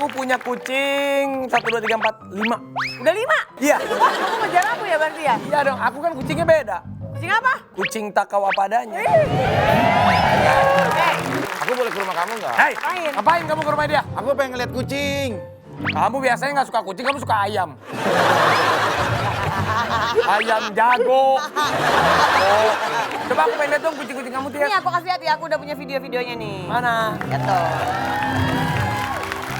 Aku punya kucing 1, 2, 3, 4, 5. Udah 5? Iya. Wah, kamu ngejar aku ya berarti ya? Iya dong, aku kan kucingnya beda. Kucing apa? Kucing takau apa adanya. Aku boleh ke rumah kamu nggak? Hei, Ngapain? ngapain kamu ke rumah dia? Aku pengen ngeliat kucing. Kamu biasanya nggak suka kucing, kamu suka ayam. Ayam jago. Oh. Coba aku pengen lihat dong kucing-kucing kamu, Tia. Ini aku kasih lihat ya, aku udah punya video-videonya nih. Mana? Gitu.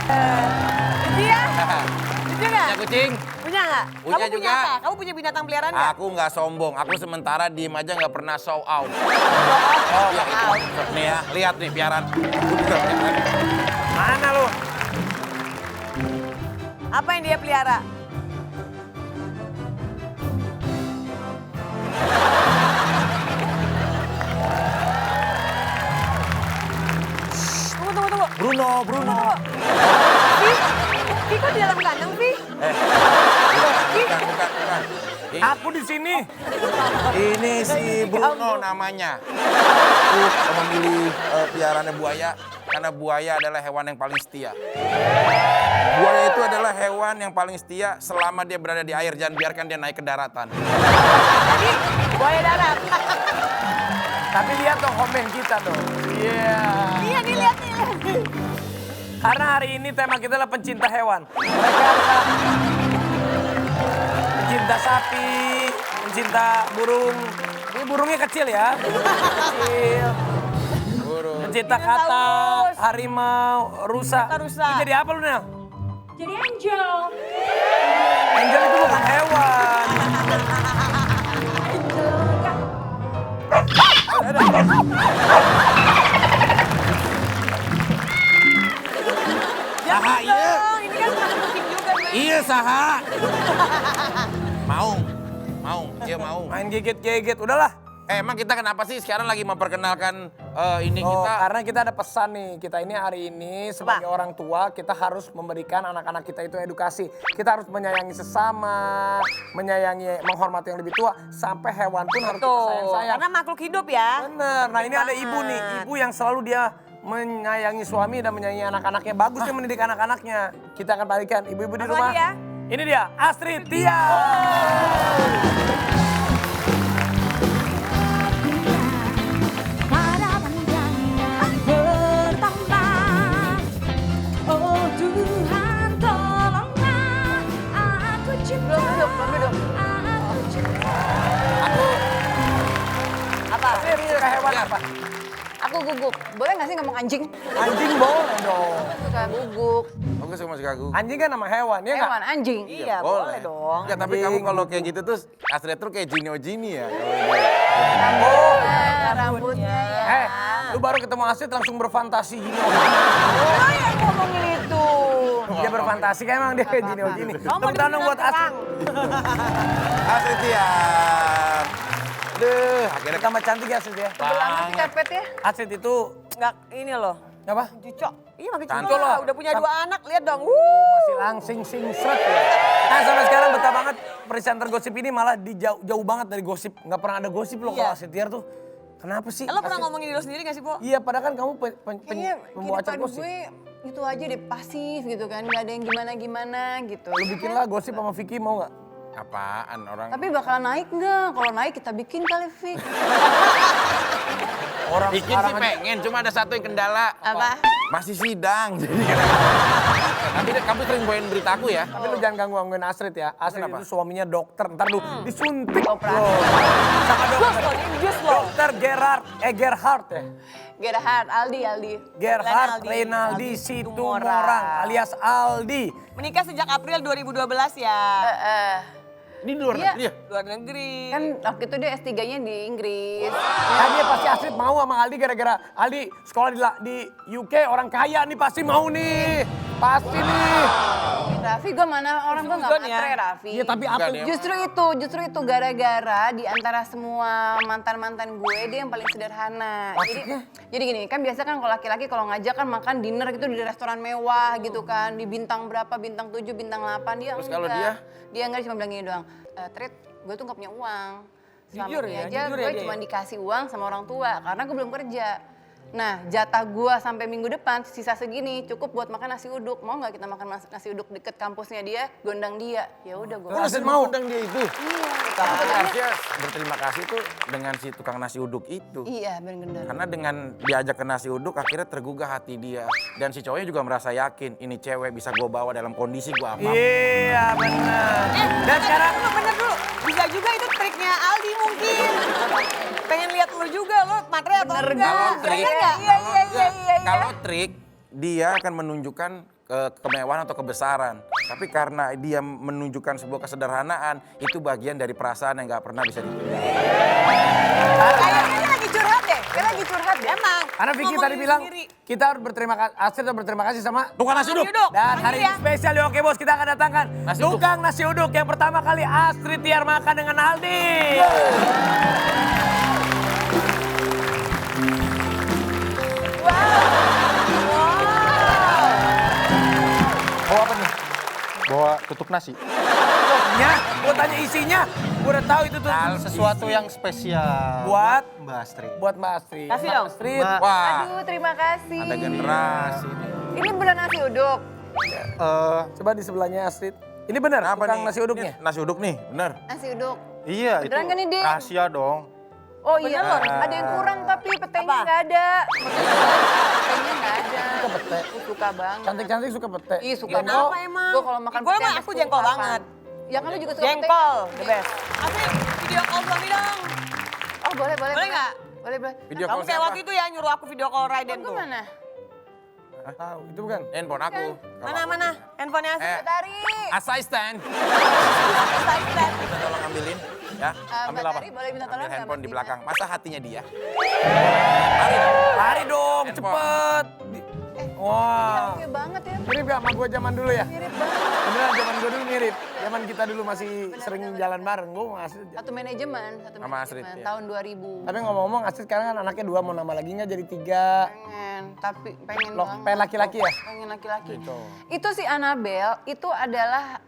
Lucu ya? Lucu nggak? Punya kucing? Punya nggak? Punya Kamu punya juga. apa? Kamu punya binatang peliharaan nggak? Aku nggak sombong. Aku sementara diem aja nggak pernah show out. Oh, Iya, nih ya, lihat nih piaran. mana lu? Apa yang dia pelihara? Tunggu. Bruno. Vi kok di dalam kandang, Vi? Bukan. Aku di sini. Ini si Bruno namanya. Aku memilih piarannya buaya karena buaya adalah hewan yang paling setia. Buaya itu adalah hewan yang paling setia selama dia berada di air. Jangan biarkan dia naik ke daratan. Jadi, buaya darat. Tapi lihat dong komen kita dong. Iya. Iya, nih lihat nih. Karena hari ini tema kita adalah pencinta hewan. Mereka adalah pencinta sapi, pencinta burung. Ini burungnya kecil ya. Kecil. Burung. Pencinta kata, Dinosaurus. harimau, rusa. Kata rusa. Ini jadi apa lu, Nel? Jadi angel. Angel itu bukan hewan. Saha iya. Ini kan bukan kucing juga, Mas. Iya saha. Iya mau. Main gigit-gigit, udahlah. Emang kita kenapa sih sekarang lagi memperkenalkan ini Oh, kita? karena kita ada pesan nih. Kita ini hari ini sebagai orang tua, kita harus memberikan anak-anak kita itu edukasi. Kita harus menyayangi sesama, menyayangi, menghormati yang lebih tua, sampai hewan pun harus kita Tuh, sayang-sayang. karena makhluk hidup ya. Bener. Nah ini ada ibu nih, Banget. ibu yang selalu dia menyayangi suami dan menyayangi anak-anaknya. Bagus dia mendidik anak-anaknya. Kita akan balikan ibu-ibu di Langsung rumah. aja ya. Ini dia, Astrid Tia. Pada panjangnya bertambah. Oh Tuhan tolonglah. Aku cinta. Belum duduk. Aku cinta. Apa? Astrid suka hewan apa? Aku gugup. Boleh nggak sih ngomong anjing? Anjing boleh dong. Suka guguk. Aku suka Chicago. Anjing kan nama hewan, ya nggak? Hewan anjing. Iya, boleh dong. Enggak, tapi kamu kalau kayak gitu tuh Astrid tuh kayak Gini ya. Rambutnya ya. Eh, lu baru ketemu Astrid langsung berfantasi gini. Oh yang ngomongin itu. Dia berfantasi kan emang dia kayak gini. Kamu mau Tepuk tangan dong buat Astrid. Astrid ya. Aduh, akhirnya Tambah cantik ya Astrid ya. Tebel amat sih karpet ya. Astrid itu, Nggak, ini loh. apa? Cucok. Iya, makin Cantik cucok lah. loh. Udah punya 2 anak, lihat dong. Masih langsing sing seret ya. Nah sampai sekarang betah banget presenter gosip ini malah jauh banget dari gosip. Nggak pernah ada gosip loh kalau Iya. Astrid Tiar tuh. Kenapa sih? Lo pernah Astrid- ngomongin diri lo sendiri gak sih, Po? Iya padahal kan kamu Kayaknya pembawa acara kehidupan gosip. gue itu aja deh pasif gitu kan. Gak ada yang gimana-gimana gitu. Lu bikin lah gosip sama Vicky mau nggak? apaan orang? Tapi bakal naik nggak? Kalau naik kita bikin kali Fik. Orang Bikin sekarang sih aja- pengen, cuma ada satu yang kendala. Apa? Masih sidang. Jadi tapi kamu sering bawain berita aku ya? Tapi lu jangan gangguin Astrid ya. Astrid Kenapa? itu suaminya dokter. Ntar lu disuntik Operasi. loh. Sama Jus dokter. lo, ini jus lo. Dokter Gerhard ya. Gerhard, Aldi. Gerhard Reynaldi Reynaldi Situmorang Situmorang. alias Aldi. Menikah sejak April 2012 ya. Ini di luar Iya. negeri ya? Luar negeri. Kan waktu itu dia S3-nya di Inggris. Nah dia pasti Astrid mau sama Aldi gara-gara Aldi sekolah di UK orang kaya nih pasti mau nih. Pasti nih. Raffi gue mana orang gue nggak Suzon ya? matre Raffi. Iya tapi apa? Bukan ya. Justru itu gara-gara di antara semua mantan-mantan gue dia yang paling sederhana. Jadi gini, kan biasa kan kalau laki-laki kalau ngajak kan makan dinner gitu di restoran mewah gitu kan, di bintang berapa, bintang 7, bintang 8 dia Terus enggak. kalau dia? Dia enggak cuma bilang gini doang, Trit, gue tuh gak punya uang. Selama Jujur ini ya, aja jujur gue ya dia cuma ya? dikasih uang sama orang tua karena gue belum kerja. Nah, jatah gua sampai minggu depan sisa segini cukup buat makan nasi uduk. Mau nggak kita makan nasi uduk deket kampusnya dia, gondang dia? Ya udah gua. Asit mau. Undang dia itu. Iya. Harusnya berterima kasih tuh dengan si tukang nasi uduk itu. Iya, bener-bener. Karena dengan diajak ke nasi uduk akhirnya tergugah hati dia. Dan si cowoknya juga merasa yakin ini cewek bisa gue bawa dalam kondisi gue apa. Iya benar. Dan sekarang bener dulu. Bisa juga itu triknya Aldi mungkin. Pengen lihat lu juga, lo materi atau Bener enggak. banget. Bener nggak? Iya. Kalau trik dia akan menunjukkan kemewahan atau kebesaran. Tapi karena dia menunjukkan sebuah kesederhanaan, itu bagian dari perasaan yang nggak pernah bisa dipilih. Kayaknya dia lagi curhat deh. Dia lagi curhat deh. Emang. Karena Vicky ngomong tadi diri bilang sendiri. kita harus berterima kasih, Astrid harus berterima kasih sama Tukang nasi uduk. Dan hari ini ya. spesial di Oke Bos kita akan datangkan Nasi uduk. tukang nasi uduk yang pertama kali Astrid Tiar makan dengan Aldi. Bawa apa nih? Bawa tutup nasi. Ya, gue tanya isinya, gue udah tahu itu tuh. Sesuatu yang spesial Buat Mbak Astrid. buat Mbak Astrid. Kasih Mbak dong. Astrid. Mbak. Wah, Aduh, terima kasih. ada generasi ini. Ini beneran nasi uduk. Coba di sebelahnya Astrid. Ini benar Apa tukang nih? nasi uduknya? Ini nasi uduk nih, bener. Nasi uduk. Iya, itu Beneran kan ini, Dik? rahasia dong. Oh iya, Bener. ada yang kurang tapi petainya Apa? nggak ada. Petainya nggak ada. Suka pete. Aku suka banget. Cantik-cantik suka pete. Ih, suka Kenapa banget. emang? Gue kalau makan Gue pete mah sampai aku 10 jengkol papan. banget. Ya kan lu juga suka Jengkol, pete. the best. Asli, video call suami dong. Oh boleh, boleh. Boleh nggak? Boleh, boleh. Video Kamu call kayak siapa? waktu itu ya nyuruh aku video call Raiden Gue tuh. mana? Tahu, itu bukan. Handphone aku. Mana? Handphonenya Eh, Tari. asisten. Asisten. Bisa tolong ambilin, ya. Mbak Ambil apa? Tari boleh minta tolong Ambil nggak, handphone Mas di Dina? belakang. Masa hatinya dia? Lari dong, Handphone. cepet. Wah. Oke banget ya. Mirip gak sama gue zaman dulu ya? Mirip banget. Beneran zaman gue dulu mirip. Zaman kita dulu masih sering jalan bareng. Gue sama Astrid. Satu manajemen, Sama Astrid, ya. tahun 2000. Tapi ngomong-ngomong Astrid sekarang kan anaknya 2, mau nambah lagi nggak jadi 3? Pengen, tapi pengen Loh, banget. pengen laki-laki ya? Pengen laki-laki. Gitu. Itu si Annabelle, itu adalah,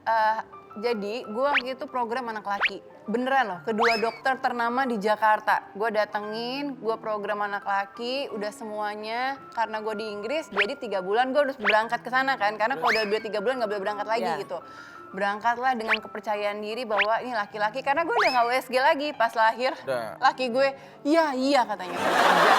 jadi gue waktu itu program anak laki. Beneran loh, kedua dokter ternama di Jakarta. Gue datengin, gue program anak laki, udah semuanya. Karena gue di Inggris, jadi 3 bulan gue harus berangkat ke sana kan. Karena kalau udah 3 bulan gak boleh berangkat lagi Iya. gitu. Berangkatlah dengan kepercayaan diri bahwa ini laki-laki. Karena gue udah gak USG lagi pas lahir. Udah. Laki gue, iya katanya. Kerja.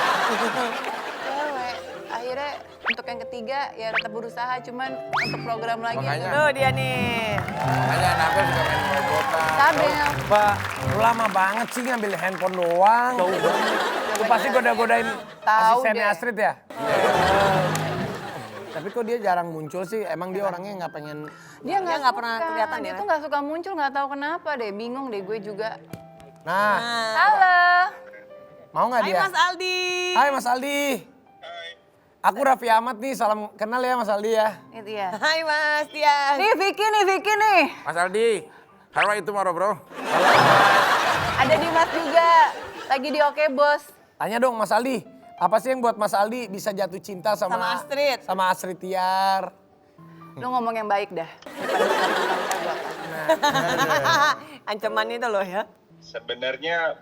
Cewek. Akhirnya untuk yang ketiga ya tetap berusaha, cuman untuk program lagi. Makanya. Tuh dia nih. Hanya Nabel juga main robotan. Tabel. Mbak, lu lama banget sih ngambil handphone doang. Jauh banget. Lu pasti goda-godain Tahu asistennya deh. Astrid ya? Tapi kok dia jarang muncul sih? Emang dia orangnya nggak pengen... Dia nggak pernah kelihatan dia ya? tuh nggak suka muncul, nggak tahu kenapa deh, bingung deh gue juga. Nah, Halo. mau nggak Hai dia? Mas Aldi. Hai Mas Aldi. Aku Raffi Ahmad nih, salam kenal ya Mas Aldi ya. Itu ya. Hai Mas Tian. Nih Vicky nih. Mas Aldi, how are you tomorrow, bro? Ada Dimas juga, lagi di Oke Bos. Tanya dong Mas Aldi, apa sih yang buat Mas Aldi bisa jatuh cinta sama Sama Astrid. Sama Astrid Tiar. Lu ngomong yang baik dah. Ancaman itu loh ya. Sebenarnya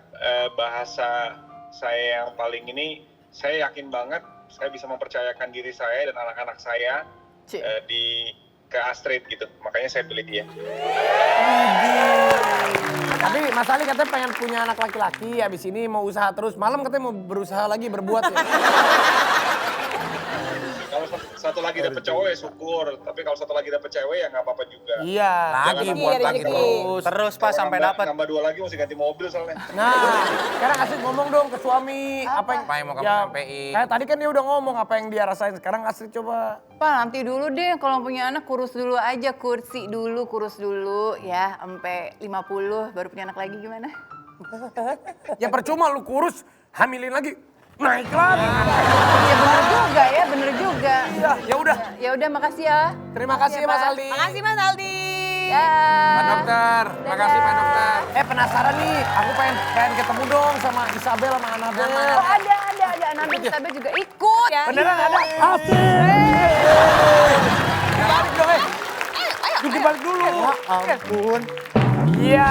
bahasa saya yang paling ini, saya yakin banget saya bisa mempercayakan diri saya dan anak-anak saya Cik. ke Astrid gitu. Makanya saya pilih dia. Tapi Mas Aldi katanya pengen punya anak laki-laki, habis ini mau usaha terus. Malam katanya mau berusaha lagi berbuat ya. Kalau satu lagi dapet cowok ya syukur, tapi kalau satu lagi dapet cewek ya nggak apa-apa juga. Iya. Lagi Jangan buat rezeki. lagi terus. Terus Pak Kalau sampai nambah- dapat. Nambah 2 lagi mesti ganti mobil soalnya. Nah, sekarang Astrid ngomong dong ke suami. Apa yang mau kamu sampein? Kayak tadi kan dia udah ngomong apa yang dia rasain. Sekarang Astrid coba. Pak nanti dulu deh, kalau punya anak kurus dulu aja, kurus dulu ya, sampai 50 baru punya anak lagi gimana? Ya percuma lu kurus, hamilin lagi. Naik lagi. Iya bener juga. Iya, ya udah. Ya udah makasih ya. Terima kasih ya, Mas Pak. Aldi. Makasih Mas Aldi. Ya. Pak dokter, makasih Pak dokter. Penasaran nih, aku pengen ketemu dong sama Isabel sama Annabel. Oh ada Anabel Isabel juga ikut. Ya. Beneran ada? Asik. Balik dong, Balik dulu. Ampun. Iya.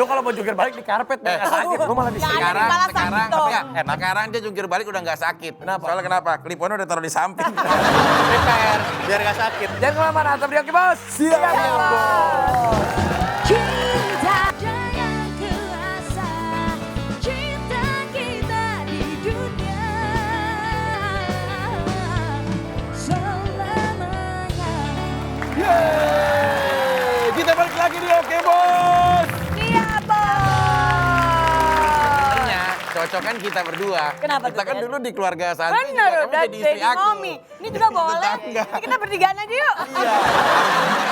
Lu kalau mau jungkir balik di karpet biar nggak sakit. Lu malah di Yang ada di Sekarang, kepala sakit sekarang, dong. tapi ya, sekarang dia jungkir balik udah nggak sakit. Kenapa? Soalnya kenapa? Kliponnya udah taruh di samping. Prepare, biar gak sakit. Jangan kemana-mana, tetap di Oke Bos. Siap, Bos. Cinta yang kuasa, cinta kita di dunia selamanya. Yeay, kita balik lagi di Oke Bos. Iya, Bos. Sebenarnya cocokan kita berdua. Kenapa Kita tuh, kan Dad? dulu di keluarga Santi Bener, juga, kamu udah jadi istri jadi aku. momi. Ini juga boleh. Tetangga. Ini kita bertigaan aja yuk. Iya.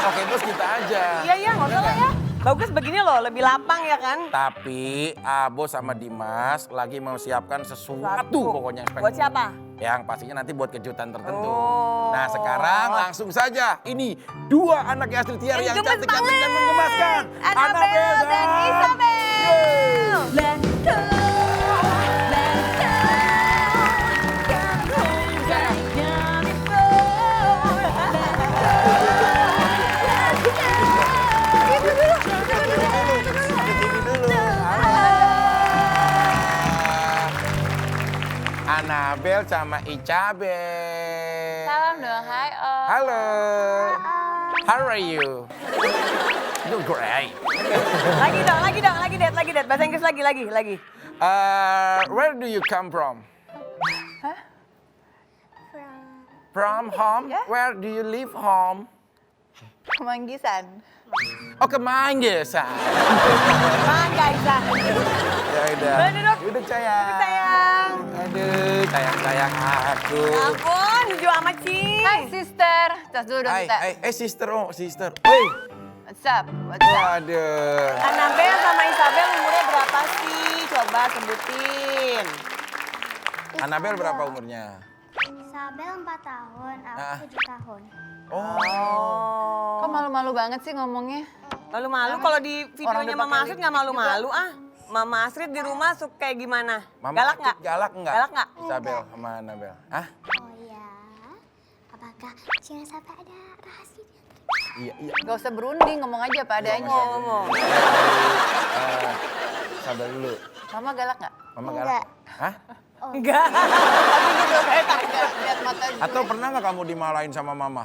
Oke Bos kita aja. Iya, iya, nggak usah lah ya. Bagus begini loh, lebih lapang ya kan? Tapi Abo sama Dimas lagi mau siapkan sesuatu pokoknya yang Buat siapa? Yang pastinya nanti buat kejutan tertentu. Oh. Nah sekarang langsung saja. Ini dua anak Astrid Tiar yang gemes cantik-cantik dan banget. menggemaskan. Annabelle dan Isabel. Let go, let go. Come home right now before. Let go. Annabelle sama Icabel. Salam dong, hai Om. Halo. How are you? You're great. Lagi dong, lagi det. Bahasa Inggris lagi. Where do you come from? From home? Where do you live home? Kemanggisan. Oh, Kemanggisan. Mangga, Isa. Ya udah. Duduk. Duduk sayang. Sayang. Aduh, sayang aku. Ya ampun, lucu amat sih. Hai sister. Tas dulu dong kita. Sister, sister. Hey. What's up? What's up? Waduh. Annabelle sama Isabel umurnya berapa sih? Coba sebutin. Annabelle berapa umurnya? Isabel 4 tahun, aku Ah. 7 tahun. Oh. Kok malu-malu banget sih ngomongnya? Malu-malu kalau di videonya udah Mama pakai Astrid nggak lipstick malu-malu ah. Mama Astrid di rumah suka kayak gimana? Mama Galak nggak? Galak enggak? Galak nggak? Isabel sama Annabelle. Hah? Oh iya, apakah jangan sampai ada rahasia? Iya. Gak usah berunding, ngomong aja apa adanya. Ngomong. Sabar dulu. Mama galak nggak? Mama Enggak. galak. Hah? Enggak. Tapi gitu kayak Lihat mata Atau pernah nggak kamu dimarahin sama mama?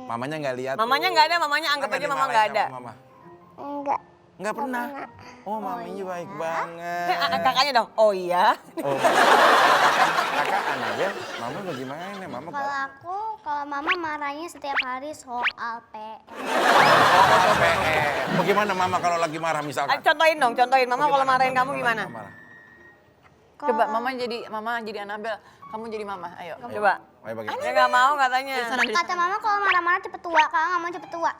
Mamanya nggak lihat. Mamanya nggak ada, mamanya anggap Pernah aja mama dimarahin nggak sama ada. Mama? Enggak. Nggak pernah. Oh, mamanya baik banget. Kakaknya dong, oh iya. Oh, kakak Annabelle, mama bagaimana? Mama Kalau aku, kalau mama marahnya setiap hari soal PR. Oh, PR. Bagaimana mama kalau lagi marah misalkan? Contohin dong, contohin. Mama kalau marahin kamu gimana? Coba mama jadi Annabelle, kamu jadi mama. Ayo. Coba. Ayo bagaimana? Dia nggak mau katanya. Kata mama kalau marah-marah cepet tua, kakak nggak mau cepet tua.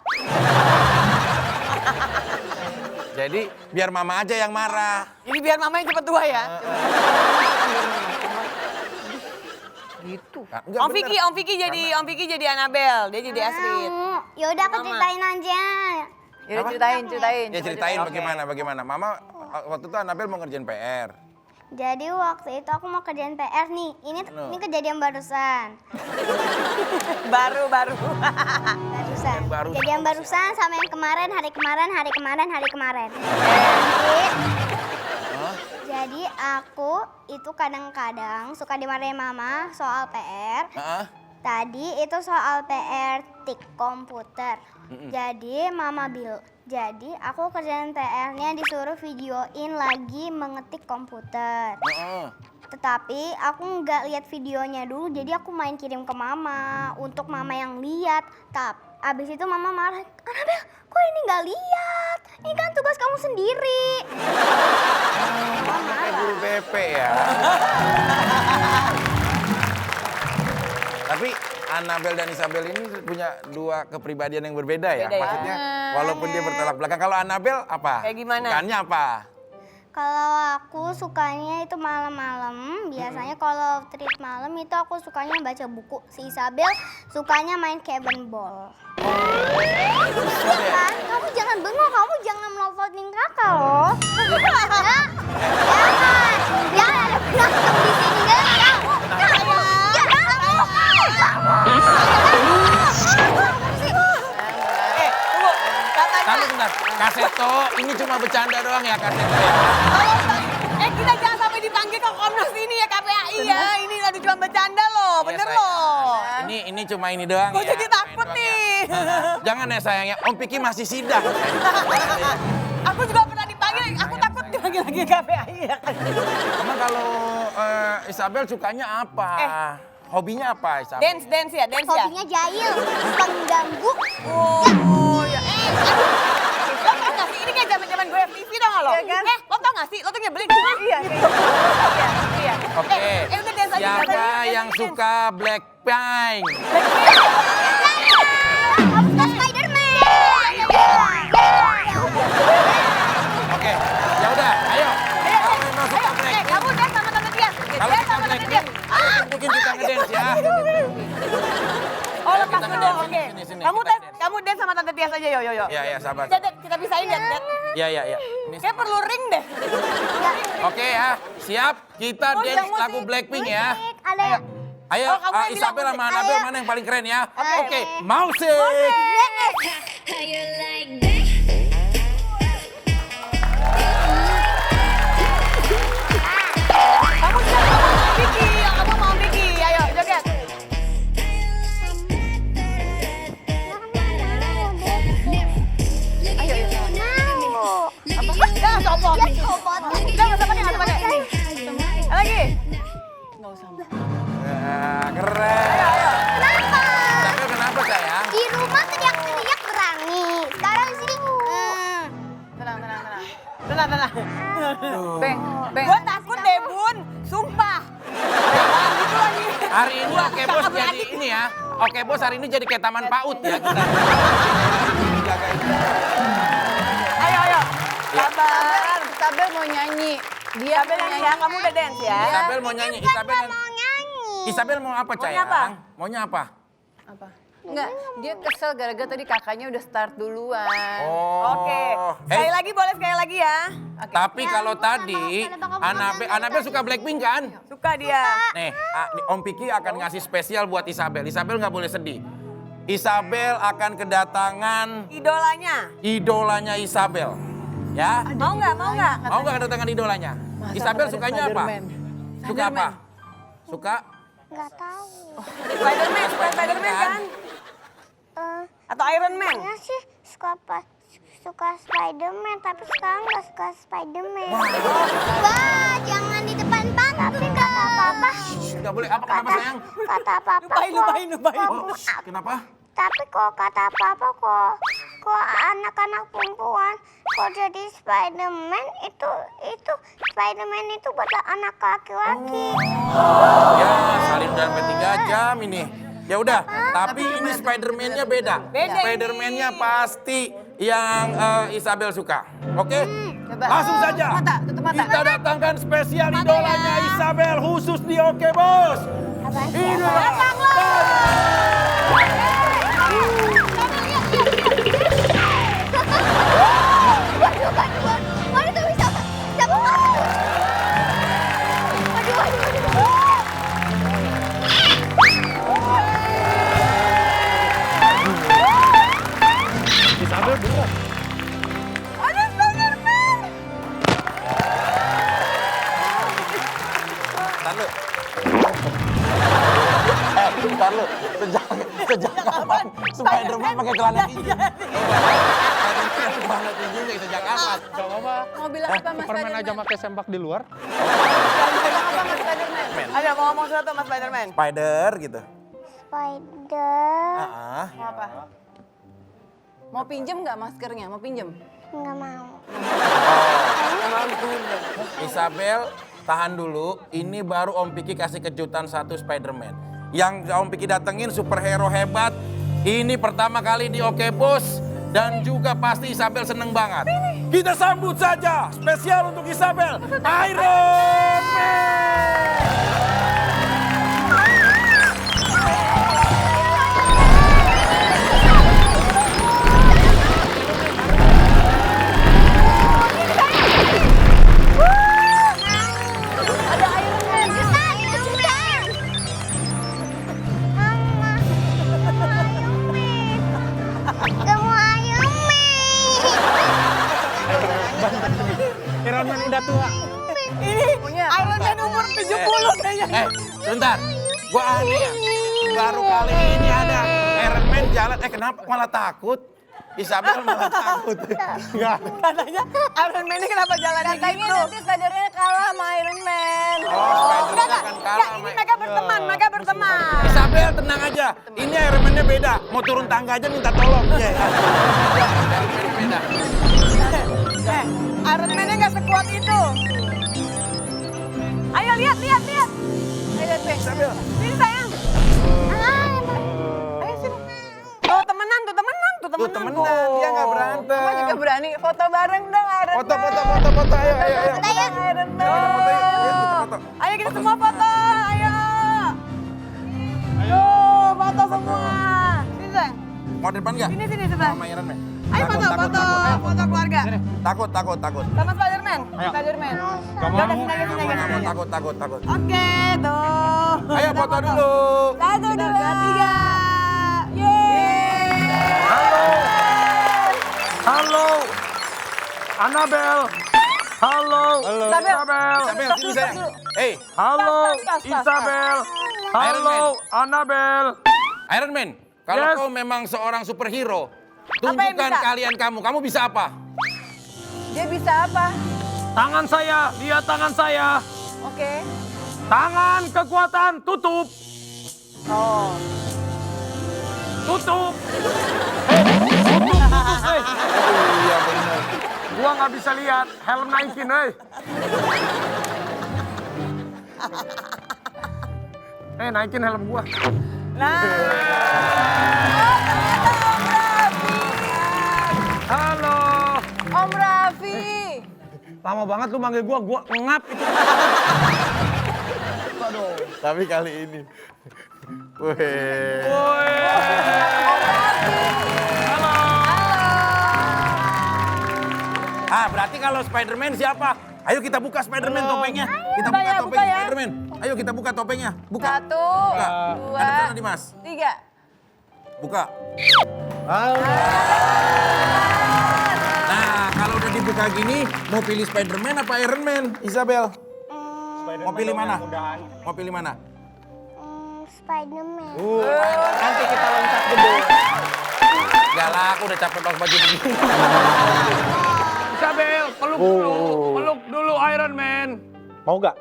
Jadi biar mama aja yang marah. Jadi biar mama yang cepet tua ya. Gitu. Nah, enggak Om bener. Vicky jadi Annabelle, dia jadi Astrid. Ya udah aku Mama. ceritain aja. Yaudah ceritain. Ya ceritain Oke. bagaimana. Mama waktu itu Annabelle mau ngerjain PR. Jadi waktu itu aku mau kerjain PR nih. Ini kejadian barusan. Baru. Barusan. Barusan. Kejadian barusan sama yang kemarin, hari kemarin. Jadi aku itu kadang-kadang suka dimarahin mama soal PR. Heeh. Tadi itu soal PR tik komputer. Jadi aku kerjaan PR-nya disuruh videoin lagi mengetik komputer. Heeh. Tetapi aku nggak lihat videonya dulu, jadi aku main kirim ke mama untuk mama yang lihat. Abis itu mama marah, Annabelle, kok ini nggak lihat? Ini kan tugas kamu sendiri. Mama Kayak marah. guru BP ya. Tapi Annabelle dan Isabel ini punya dua kepribadian yang berbeda ya. Beda ya. Maksudnya walaupun dia bertolak belakang. Kalau Annabelle apa? Kayak gimana? Sukanya apa? Kalau aku sukanya itu malam-malam. Biasanya kalau treat malam itu aku sukanya baca buku. Si Isabel sukanya main cabin ball. Iya kan? Kamu jangan bengong, kamu jangan melototin kakak loh. Ya? Jangan ada berantem di sini. Kamu. Tunggu. Katanya sebentar. Kaseto, ini cuma bercanda doang ya Kaseto ya. Kita jangan sampai dipanggil ke Komnas ini ya KPAI ya. Ini aduh cuma bercanda loh, Iya, bener sayang. loh. Ini cuma ini doang Gue ya. jadi takut main doang nih. ya. Jangan ya sayangnya, Om Piki masih sidang. Aku juga pernah dipanggil, aku takut dipanggil lagi KPAI ya. Emang kalau Isabel sukanya apa? Hobinya apa Isabel? Dance ya, dance ya. Hobinya jahil, pengganggu. Oh ya, lo tau gak sih, ini kayak zaman-zaman gue FTV tau gak lo? Iya kan? Lo tau gak sih, lo tuh nyebelin. Iya, iya. Oke, udah dance aja. siapa yang suka Blackpink? Kamu suka Spiderman. Oke, ya udah, ayo. Kalau memang suka Blackpink, Kamu dance sama Tante Tias. kalau suka Blackpink, ayo tunjukin kita ngedance ya. Oh, lepas kita dulu, ngedance, oke. sini, Kamu dance sama Tante Tias aja, yo. Ya, sabar. Kita pisahin ya. Ya. Ini Kayak perlu ring deh. Oke ya, siap. Kita Oh, dance musik. lagu Blackpink ya. Ada yang Ayo, Oh, kamu yang bilang Isabel musik. sama Anabel Ayo. mana yang paling keren ya? Oke. Oke, musik. Kamu Vicky, kamu mau Vicky. Ayo, joget. Jangan copot. Jangan usah pakai, Lagi. Ya, keren. Isabel kenapa sayang? di rumah teriak-teriak berani. Sekarang di sini. Tenang. Tenang. Beng. Gue takut deh, Bun. Sumpah. Gitu lagi. Hari ini Oke Bos jadi ini ya. Oke Bos hari ini jadi kayak taman PAUD ya kita. Ayo. Sabar. Isabel mau nyanyi. Dia Isabel mau yang nyanyi. ya, kamu udah dance ya. Isabel mau nyanyi. Mau nyanyi. Isabel mau apa sayang? apa? Maunya apa? Apa? Enggak, dia kesel gara-gara tadi kakaknya udah start duluan. Oh. Oke. Sekali lagi boleh sekali lagi ya. Tapi kalau tadi Anabel suka Blackpink kan? Suka dia. Nih, Om Piki akan ngasih spesial buat Isabel. Isabel nggak boleh sedih. Isabel akan kedatangan idolanya Isabel. Ya? Mau nggak? Mau nggak kedatangan idolanya? Isabel ada sukanya apa? Spiderman? Suka apa? Suka? Nggak tahu. Spiderman, suka Spiderman kan? Atau Iron Man? Saya sih suka Spiderman, tapi sekarang nggak suka Spiderman. Wah, jangan di depan panggung. Tapi kata papa, Nggak boleh. Apa kenapa sayang? kata papa. Lupain. Oh, kenapa? Tapi kok kata papa kok anak-anak perempuan kok jadi Spiderman itu Spiderman itu buat anak laki-laki. Ya, salin udah sampai 3 jam ini. Ya udah, tapi ini Spiderman-nya beda. Spiderman-nya pasti yang Isabel suka. Oke? Coba. Langsung saja. Tutup mata. Kita datangkan spesial idolanya Isabel khusus di Oke Bos. Inilah. Waduh, tuh bisa. Isabel bener. Ada Spiderman. Tahu. Bentar lu. Sejak kapan Spiderman pakai celana tinggi? Celana tinggi sejak kapan? Mau bilang apa Mas Superman Spiderman? aja pakai sempak di luar. Mau bilang apa Mas Spiderman? Ada mau ngomong sesuatu Mas Spiderman? Spider gitu. Spider. Mau apa? Mau pinjem nggak maskernya? Mau pinjem? Nggak mau. Isabel, tahan dulu. Ini baru Om Piki kasih kejutan satu Spiderman. Yang Om Piki datengin superhero hebat. Ini pertama kali di Oke Bos. Dan juga pasti Isabel seneng banget. Kita sambut saja spesial untuk Isabel. Iron Man. Ada Iron Man. Iron Man. Mama. Iron Man. Kamu Iron Man. Iron Man udah tua. Ini Iron Man umur 70 kayaknya. Sebentar. Gua aneh ya. Baru kali ini ada Iron Man jalan. Kenapa malah takut? Isabel malah takut. Enggak. Katanya Iron Man ini kenapa jalannya Katanya gitu? nanti Spider-Man kalah sama Iron Man. Spider-Man akan kalah Ini sama mereka berteman, mereka berteman. Isabel, tenang aja. Ini Iron Man-nya beda. Mau turun tangga aja minta tolong. Iya. Beda. Iron Man-nya nggak sekuat itu. Ayo lihat. Ayo lihat, Be. Sini sayang. Ayo sini. Oh temenan tuh. Tuh temenan, dia nggak berantem. Kamu juga berani foto bareng dong Iron Foto. Man. Ayo. Iron Man. Foto yuk. Kita foto. Ayo kita semua foto. Ayo foto semua. Sini sayang. Mau depan nggak? Sini sebelah. Sama Iron Man. Ayo Takut. foto keluarga. Takut. Sama Spider-Man. Spider-Man. Udah sini. Takut. Oke, tuh. Ayo foto dulu. 1, 2, 3. Yeay. Halo. Annabel. Halo. Isabel. Isabel, sini sayang. Halo. Tas. Isabel. Iron Man. Halo. Annabel. Iron Man, kalau Yes. kau memang seorang superhero, yang tunjukkan bisa? kalian kamu. Kamu bisa apa? Dia bisa apa? Tangan saya. Lihat tangan saya. Oke. Tangan kekuatan tutup. Oh. Tutup. Tutup. Iya benar. Gua nggak bisa lihat. Helm naikin, naikin helm gua. Halo. Om Raffi. Lama banget lu manggil gua ngap itu. Tapi kali ini. Weh. Woi. Halo. Berarti kalau Spider-Man siapa? Ayo kita buka Spider-Man topengnya. Kita buka buka topeng ya. Spider-Man. Ayo kita buka topengnya. Buka. 1, Buka. 2, Ada sana Dimas. 3. Buka. Nah, kalau udah dibuka gini, mau pilih Spider-Man apa Iron Man, Isabel? Mau pilih mana? Mau pilih mana? Spider-Man. Nanti kita loncat gedung. Gak lah, aku udah capek pakai baju begini. Isabel, peluk dulu Iron Man. Mau gak?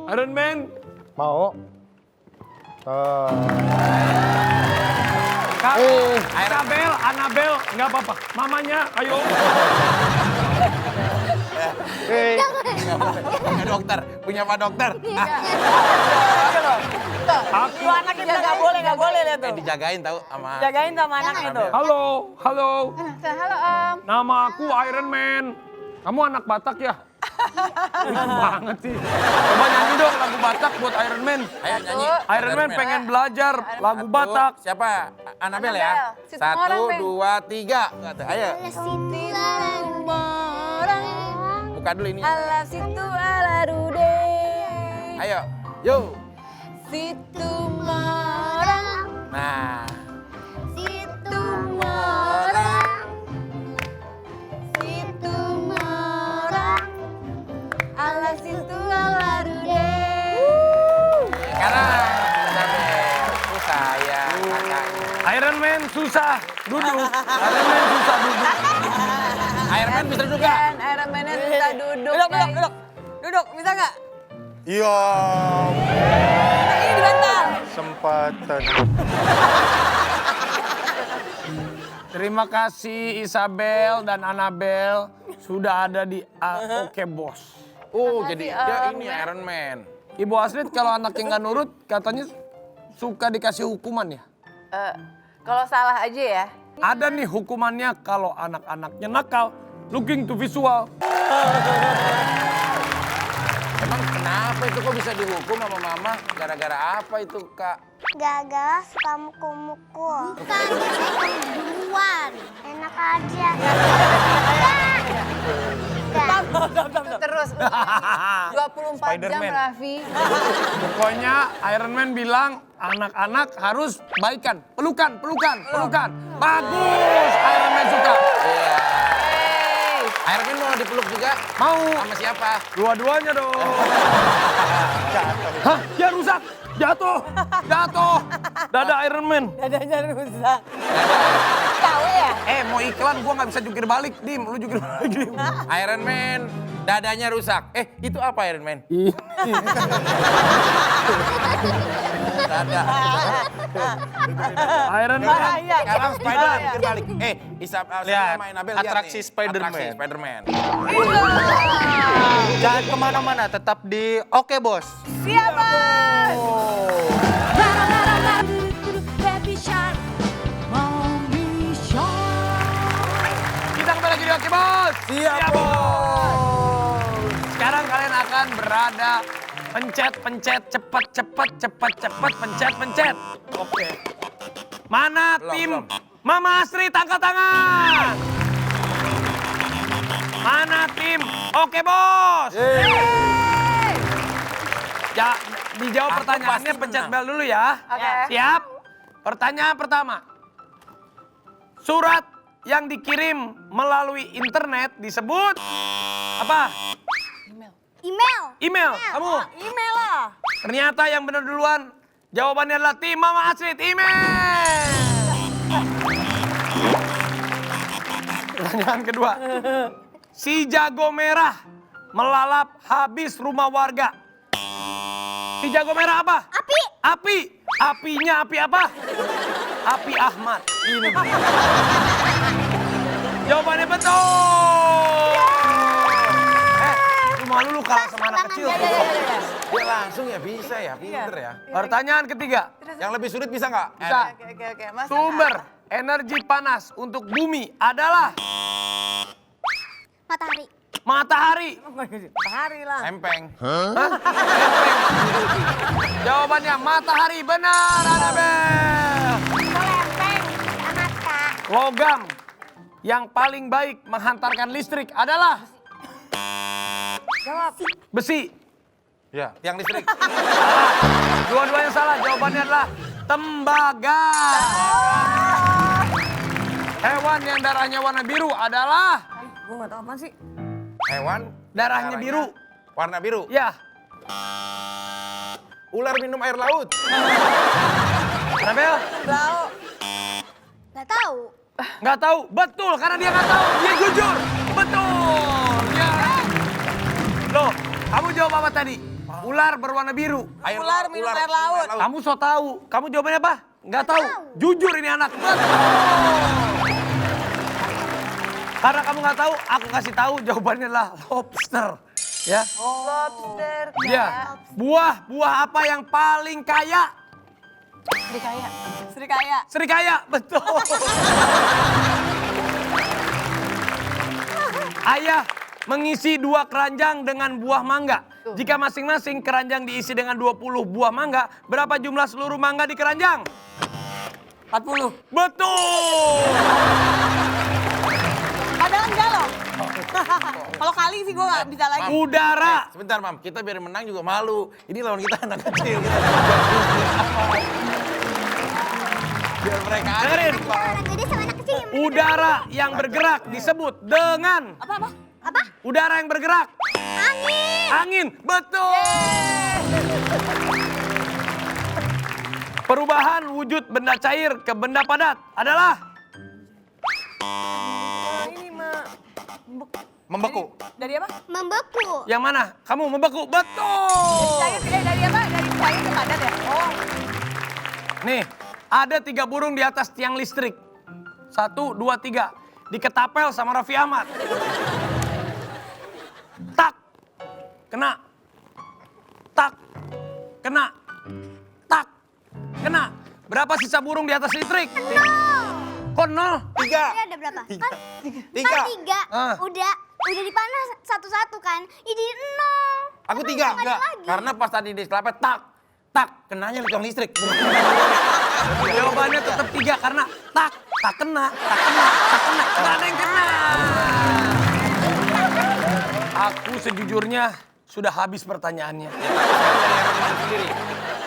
Iron Man. Mau. Isabel, Annabel, nggak apa-apa. Mamanya, ayo. Punya dokter, punya Pak Dokter. Aku. Tuh anaknya bilang nggak boleh lihat tuh. Dijagain tahu sama. Jagain sama anaknya tuh. Halo. Halo Om. Nama aku Iron Man. Kamu anak Batak ya? Lucu banget sih. Coba nyanyi dong lagu Batak buat Iron Man. Ayo nyanyi. Iron Man pengen belajar lagu Batak. Siapa? Annabel ya? Annabel. Situ orang, 1, Bang. 2, 3. Ayo. Buka dulu ini. Ala situ ala rude. Ayo. Yo. Situ morang. Nah. Situ morang. Situ morang. Ala situ ala rude. Sekarang Annabel. Sayang kakaknya. Iron Man susah duduk. Iron Man susah duduk. Iron Man bisa duduk gak? Dan Iron Man-nya bisa duduk. guys. Duduk, bisa nggak? Iya. Ini dibantal. Sempatan. Terima kasih Isabel dan Annabel sudah ada di Oke Bos. Oh, Makasih, jadi dia Om. ini Iron Man. Ibu Aslit kalau anaknya nggak nurut katanya suka dikasih hukuman ya? Kalau salah aja ya. Ada nih hukumannya kalau anak-anaknya nakal, looking to visual. Emang kenapa itu kok bisa dihukum sama mama? Gara-gara apa itu, Kak? Gara-gara suka mukul-mukul. Bukan, duluan. Enak aja. Terus 24 jam Spider-Man. Raffi. Pokoknya Iron Man bilang anak-anak harus baikan, pelukan. Bagus, Iron Man suka. Iya. Iron Man mau dipeluk juga? Mau. Sama siapa? Dua-duanya dong. Hah? Ya rusak. Jatuh. Jatuh. Dada Iron Man. Dadanya rusak. Tahu ya? Mau iklan gua nggak bisa jungkir balik, Dim. Lu jungkir balik, Dim. Iron Man, dadanya rusak. Itu apa Iron Man? Dada. Iron Man. Bahaya. Sekarang Spider jungkir balik. Lihat, sama Nabel atraksi Spider-Man. Atraksi Spider-Man. Jangan kemana-mana, tetap di Oke Bos. Siapa? Baby shark, mommy shark. Kita kembali lagi di Oke Bos. Siap Bos. Sekarang kalian akan berada pencet, cepat, pencet. Oke. Mana tim Mama Astrid, angkat tangan. Mana tim Oke Bos? Ya, dijawab Aku pertanyaannya, pasti pencet menang. bel dulu ya. Oke. Siap? Pertanyaan pertama. Surat yang dikirim melalui internet disebut apa? Email. Email. Kamu? Email lah. Ternyata yang benar duluan jawabannya adalah tim Mama Astrid. Email. Pertanyaan kedua. Si jago merah melalap habis rumah warga. Si jago merah apa? Api. Api. Apinya api apa? Api Ahmad. Ini. Jawabannya betul. Lu malu lu kalah sama anak kecil. Dia langsung ya bisa ya, pinter ya. Pertanyaan ketiga. Yang lebih sulit bisa nggak? Bisa. Oke. Mas. Sumber energi panas untuk bumi adalah Matahari. matahari. Matahari lah. Empeng. Jawabannya matahari, benar Anabel. Lempeng. Amat kak. Logam yang paling baik menghantarkan listrik adalah Jawab. besi. Ya, yang listrik. Dua-duanya salah. Jawabannya adalah tembaga. Hewan yang darahnya warna biru adalah Gue gak tau apa sih. Hewan. darahnya biru. Warna biru. Ya, Ular minum air laut. Anabel Tahu. Gak tahu. nggak tahu. Betul, karena dia nggak tahu. Dia jujur. Betul. Ya. Loh, kamu jawab apa tadi? Ular berwarna biru. Ular minum air laut. Kamu so tahu. Kamu jawabannya apa? Nggak tahu. Jujur ini anak. Betul. Karena kamu nggak tahu, aku kasih tahu jawabannya adalah lobster. Ya. Lobster. Ya. Buah apa yang paling kaya? Serikaya. Serikaya, betul. Ayah mengisi 2 keranjang dengan buah mangga. Jika masing-masing keranjang diisi dengan 20 buah mangga, berapa jumlah seluruh mangga di keranjang? 40. Betul. Padahal enggak loh. Kalau kali sih gue gak bisa lagi. Udara. Sebentar, Mam. Kita biar menang juga malu. Ini lawan kita anak kecil. Biar mereka aja. Dengerin. Orang gede sama anak kecil. Udara yang bergerak disebut dengan Apa? udara yang bergerak. Angin. Angin, betul. Perubahan wujud benda cair ke benda padat adalah Ini Membeku. dari apa? Membeku. yang mana? Kamu membeku, betul. Dari apa? Dari cair ke padat ya? Oh. Nih, ada 3 burung di atas tiang listrik. 1, 2, 3. Diketapel sama Raffi Ahmad. Tak, kena. Tak, kena. Tak, kena. Berapa sisa burung di atas listrik? Kok 0? 3. Ini ada berapa? 3. Kan 3. Ah. Udah dipanas satu-satu kan. Ini 0. Aku 3. Enggak. Lagi. Karena pas tadi di selepet tak, kenanya di tiang listrik. Jawabannya tetap 3 karena tak kena. Gak ada yang kena. Aku sejujurnya sudah habis pertanyaannya.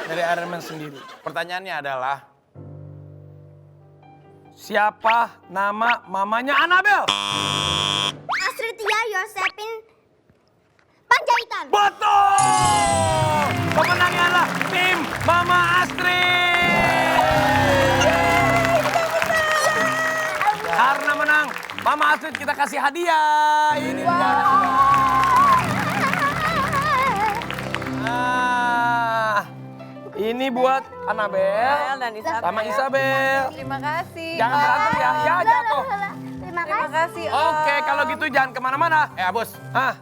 Dari Iron Man sendiri. Pertanyaannya adalah, Siapa nama mamanya Anabel? Astrid Tia Yosepi Mama Astrid kita kasih hadiah. Ini dia. Nah, ini buat Annabelle dan Isabel. sama Isabel. Terima kasih. Jangan berantem ya, ya jatuh. Terima Terima kasih. kasih. Oke, kalau gitu jangan kemana-mana. Bos. Hah?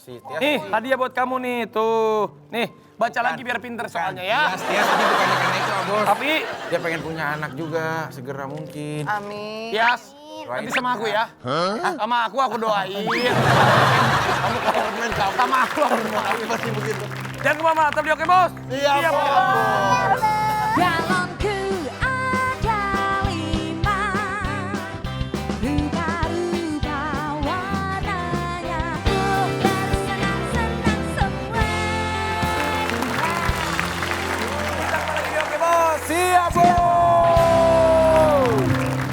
Si Tias. Nih, hadiah buat kamu nih, tuh. Nih, baca lagi biar pinter soalnya ya. Tias ini bukannya karena itu, Bos. Tapi, Dia pengen punya anak juga, segera mungkin. Amin. Tias, nanti sama aku ya. Sama aku doain. Kamu komen kamu. Sama aku doain. Pasti begitu. Jangan kemana-mana, tapi oke bos? Iya, bos. Galonku ada 5, rubah-rubah warnanya, bersenang-senang semua. Lagi oke bos? Siap bos.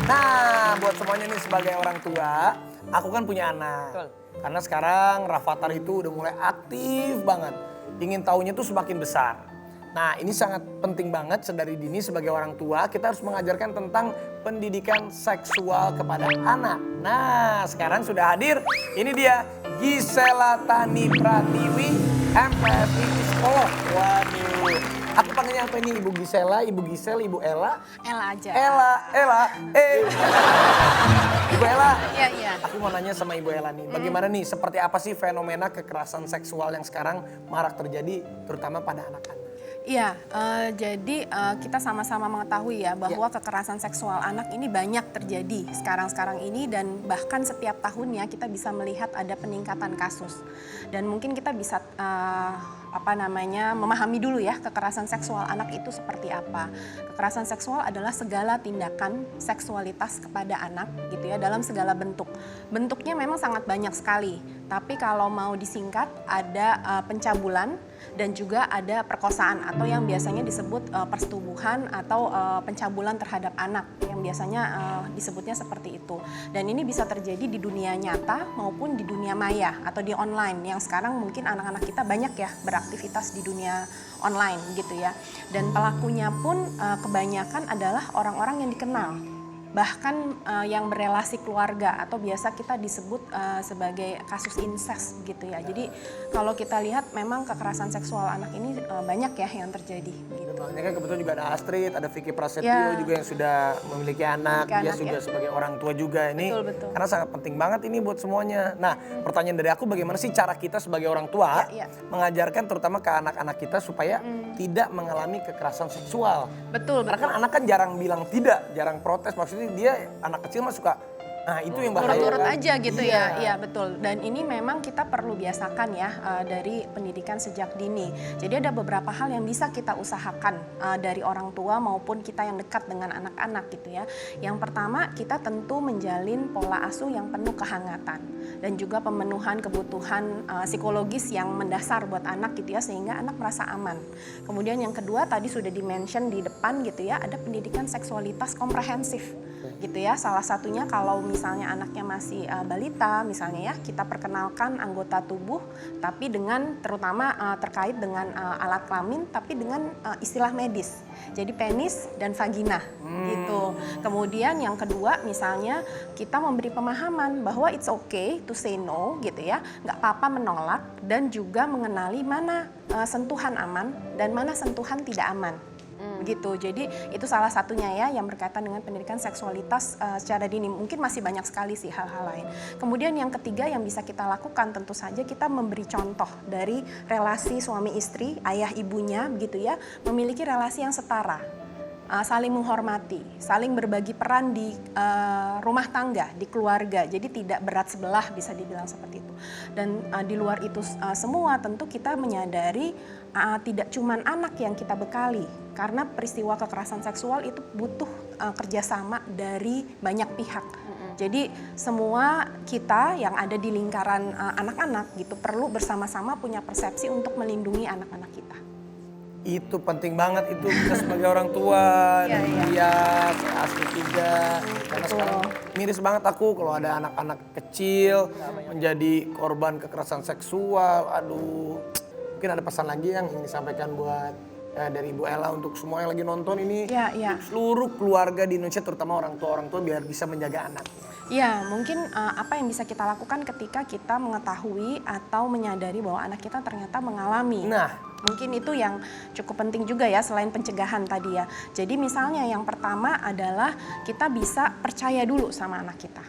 Nah, buat semuanya nih sebagai orang tua, aku kan punya anak. Karena sekarang Rafathar itu udah mulai aktif banget. Ingin tahunya tuh semakin besar. Nah, ini sangat penting banget sedari dini sebagai orang tua kita harus mengajarkan tentang pendidikan seksual kepada anak. Nah, sekarang sudah hadir. Ini dia Gisela Tani Pratiwi, MPSI Psikolog. Waduh. Aku panggilnya apa ini? Ibu Gisela, Ibu Gisel, Ibu Ella? Ella aja. Ella. Ibu Ella. Iya. Aku mau nanya sama Ibu Ella nih, bagaimana nih, seperti apa sih fenomena kekerasan seksual yang sekarang marak terjadi, terutama pada anak-anak? Iya, jadi kita sama-sama mengetahui ya bahwa kekerasan seksual anak ini banyak terjadi sekarang-sekarang ini dan bahkan setiap tahunnya kita bisa melihat ada peningkatan kasus. Dan mungkin kita bisa memahami dulu ya kekerasan seksual anak itu seperti apa. Kekerasan seksual adalah segala tindakan seksualitas kepada anak gitu ya dalam segala bentuk. Bentuknya memang sangat banyak sekali, tapi kalau mau disingkat ada pencabulan dan juga ada perkosaan atau yang biasanya disebut persetubuhan atau pencabulan terhadap anak yang biasanya disebutnya seperti itu. Dan ini bisa terjadi di dunia nyata maupun di dunia maya atau di online yang sekarang mungkin anak-anak kita banyak ya beraktivitas di dunia online gitu ya. Dan pelakunya pun kebanyakan adalah orang-orang yang dikenal. Bahkan yang berelasi keluarga atau biasa kita disebut sebagai kasus incest gitu ya. Jadi kalau kita lihat memang kekerasan seksual anak ini banyak ya yang terjadi. Gitu. Makanya kan kebetulan juga ada Astrid, ada Vicky Prasetyo juga yang sudah memiliki anak. Dia juga sebagai orang tua juga ini. Betul. Karena sangat penting banget ini buat semuanya. Nah, pertanyaan dari aku bagaimana sih cara kita sebagai orang tua mengajarkan terutama ke anak-anak kita supaya tidak mengalami kekerasan seksual. Betul. Karena kan anak kan jarang bilang tidak, jarang protes. Maksudnya dia anak kecil mah suka, nah itu yang bahaya. Turut-turut kan? aja gitu ya, iya betul. Dan ini memang kita perlu biasakan ya dari pendidikan sejak dini. Jadi ada beberapa hal yang bisa kita usahakan dari orang tua maupun kita yang dekat dengan anak-anak gitu ya. Yang pertama kita tentu menjalin pola asuh yang penuh kehangatan dan juga pemenuhan kebutuhan psikologis yang mendasar buat anak gitu ya sehingga anak merasa aman. Kemudian yang kedua tadi sudah di-mention di depan gitu ya, ada pendidikan seksualitas komprehensif gitu ya. Salah satunya kalau misalnya anaknya masih balita misalnya ya, kita perkenalkan anggota tubuh tapi dengan terutama terkait dengan alat kelamin tapi dengan istilah medis. Jadi penis dan vagina gitu. Kemudian yang kedua misalnya kita memberi pemahaman bahwa it's okay to say no gitu ya. Nggak apa-apa menolak dan juga mengenali mana sentuhan aman dan mana sentuhan tidak aman. Begitu. Jadi itu salah satunya ya yang berkaitan dengan pendidikan seksualitas secara dini. Mungkin masih banyak sekali sih hal-hal lain. Kemudian yang ketiga yang bisa kita lakukan tentu saja kita memberi contoh dari relasi suami istri, ayah ibunya begitu ya, memiliki relasi yang setara. Saling menghormati, saling berbagi peran di rumah tangga, di keluarga. Jadi tidak berat sebelah bisa dibilang seperti itu. Dan di luar itu semua tentu kita menyadari tidak cuma anak yang kita bekali. Karena peristiwa kekerasan seksual itu butuh kerjasama dari banyak pihak. Jadi semua kita yang ada di lingkaran anak-anak gitu perlu bersama-sama punya persepsi untuk melindungi anak-anak kita. Itu penting banget itu kita sebagai orang tua, dia asli juga. Karena sekarang miris banget aku kalau ada anak-anak kecil menjadi korban kekerasan seksual. Aduh, mungkin ada pesan lagi yang ingin disampaikan buat dari Ibu Ella untuk semua yang lagi nonton ini. Seluruh keluarga di Indonesia terutama orang tua biar bisa menjaga anak. Ya, mungkin apa yang bisa kita lakukan ketika kita mengetahui atau menyadari bahwa anak kita ternyata mengalami. Nah, Mungkin itu yang cukup penting juga ya selain pencegahan tadi ya. Jadi misalnya yang pertama adalah kita bisa percaya dulu sama anak kita.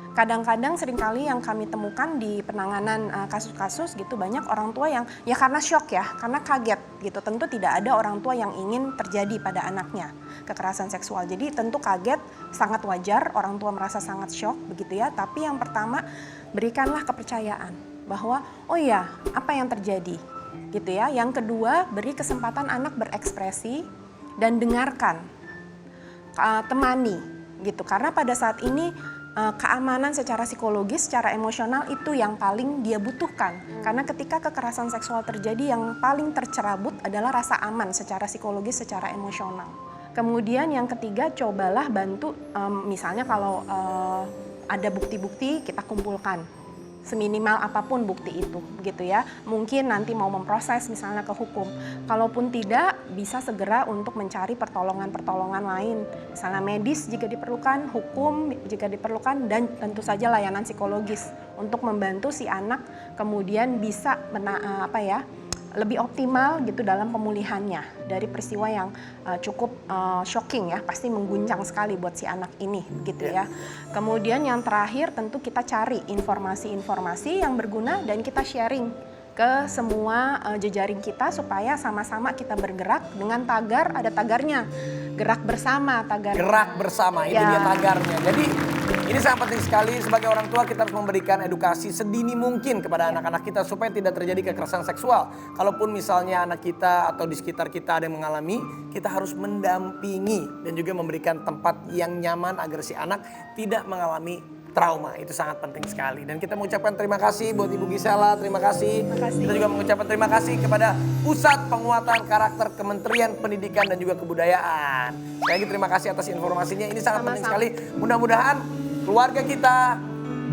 Kadang-kadang seringkali yang kami temukan di penanganan kasus-kasus gitu banyak orang tua yang ya karena shock ya, karena kaget gitu. Tentu tidak ada orang tua yang ingin terjadi pada anaknya kekerasan seksual. Jadi tentu kaget, sangat wajar orang tua merasa sangat shock begitu ya. Tapi yang pertama berikanlah kepercayaan bahwa oh ya apa yang terjadi gitu ya. Yang kedua beri kesempatan anak berekspresi dan dengarkan, temani gitu. Karena pada saat ini keamanan secara psikologis, secara emosional itu yang paling dia butuhkan. Karena ketika kekerasan seksual terjadi yang paling tercerabut adalah rasa aman secara psikologis, secara emosional. Kemudian yang ketiga cobalah bantu misalnya kalau ada bukti-bukti kita kumpulkan. Seminimal apapun bukti itu gitu ya. Mungkin nanti mau memproses misalnya ke hukum. Kalaupun tidak bisa segera untuk mencari pertolongan-pertolongan lain. Misalnya medis jika diperlukan, hukum jika diperlukan dan tentu saja layanan psikologis untuk membantu si anak kemudian bisa lebih optimal gitu dalam pemulihannya dari peristiwa yang cukup shocking ya, pasti mengguncang sekali buat si anak ini gitu ya. Kemudian yang terakhir tentu kita cari informasi-informasi yang berguna dan kita sharing ke semua jejaring kita supaya sama-sama kita bergerak dengan tagar, ada tagarnya, gerak bersama tagarnya. Gerak bersama, itu dia tagarnya. Jadi ini sangat penting sekali sebagai orang tua kita harus memberikan edukasi sedini mungkin kepada anak-anak kita supaya tidak terjadi kekerasan seksual. Kalaupun misalnya anak kita atau di sekitar kita ada yang mengalami, kita harus mendampingi dan juga memberikan tempat yang nyaman agar si anak tidak mengalami trauma. Itu sangat penting sekali. Dan kita mengucapkan terima kasih buat Ibu Gisela, terima kasih. Kita juga mengucapkan terima kasih kepada Pusat Penguatan Karakter Kementerian Pendidikan dan juga Kebudayaan. Sekali lagi terima kasih atas informasinya. Ini sangat penting sekali. Mudah-mudahan keluarga kita,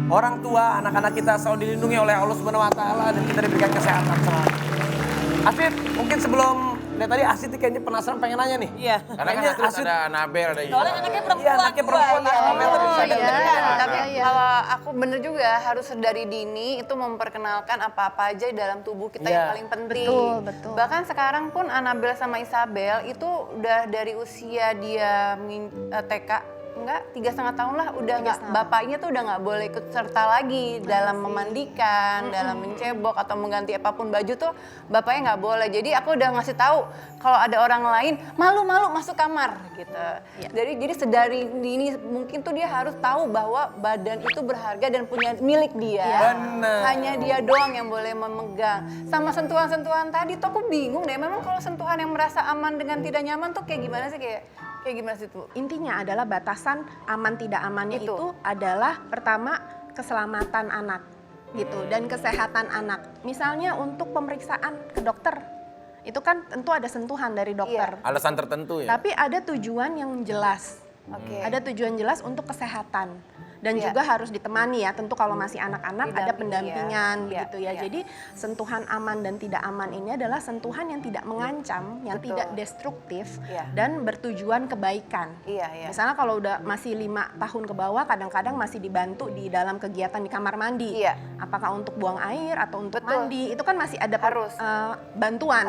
orang tua, anak-anak kita selalu dilindungi oleh Allah Subhanahu wa taala dan kita diberikan kesehatan selalu. Asid, mungkin sebelum dari tadi Asid kayaknya penasaran pengen nanya nih. Iya. Karena kan ada Anabel, ada Soalnya anaknya perempuan. Iya, anaknya perempuan. Anabel tadi saya Iya, dengar. tapi kalau aku bener juga harus dari dini itu memperkenalkan apa-apa aja di dalam tubuh kita yang Iya. paling penting. Betul. Bahkan sekarang pun Anabel sama Isabel itu udah dari usia dia TK, enggak 3,5 tahun lah udah nggak, bapaknya tuh udah nggak boleh ikut serta lagi dalam memandikan, dalam mencebok atau mengganti apapun baju tuh bapaknya nggak boleh. Jadi aku udah ngasih tahu kalau ada orang lain malu-malu masuk kamar gitu. Jadi sedari dini mungkin tuh dia harus tahu bahwa badan itu berharga dan punya milik dia. Benar. Hanya dia doang yang boleh memegang. Sama sentuhan-sentuhan tadi tuh aku bingung deh. Memang kalau sentuhan yang merasa aman dengan tidak nyaman tuh kayak gimana sih, kayak gimana sih tuh? Intinya adalah batasan aman tidak amannya itu adalah pertama keselamatan anak gitu dan kesehatan anak. Misalnya untuk pemeriksaan ke dokter, itu kan tentu ada sentuhan dari dokter. alasan tertentu ya. Tapi ada tujuan yang jelas. Ada tujuan jelas untuk kesehatan. Dan juga harus ditemani ya, tentu kalau masih anak-anak ada pendampingan begitu ya. Jadi sentuhan aman dan tidak aman ini adalah sentuhan yang tidak mengancam, yang tidak destruktif dan bertujuan kebaikan. Misalnya kalau udah masih 5 tahun ke bawah kadang-kadang masih dibantu di dalam kegiatan di kamar mandi. Apakah untuk buang air atau untuk mandi, itu kan masih ada bantuan.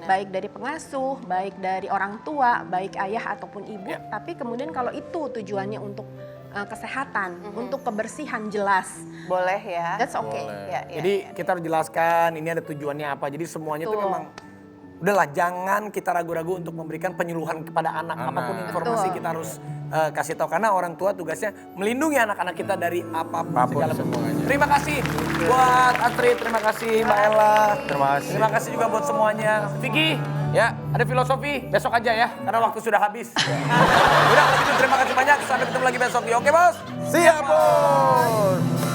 Baik dari pengasuh, baik dari orang tua, baik ayah ataupun ibu. Tapi kemudian kalau itu tujuannya untuk kesehatan, untuk kebersihan jelas. Boleh ya. That's okay. Jadi kita harus jelaskan ini ada tujuannya apa. Jadi semuanya itu memang udahlah jangan kita ragu-ragu untuk memberikan penyuluhan kepada anak. Apapun informasi kita harus kasih tahu karena orang tua tugasnya melindungi anak-anak kita dari apapun segala semuanya. Terima kasih buat Astrid, terima kasih Mbak Ella. Terima kasih juga buat semuanya. Vicky, ya ada filosofi besok aja ya karena waktu sudah habis. Udah kalau gitu terima kasih banyak. Sampai ketemu lagi besok. Oke bos. Siap, Bos.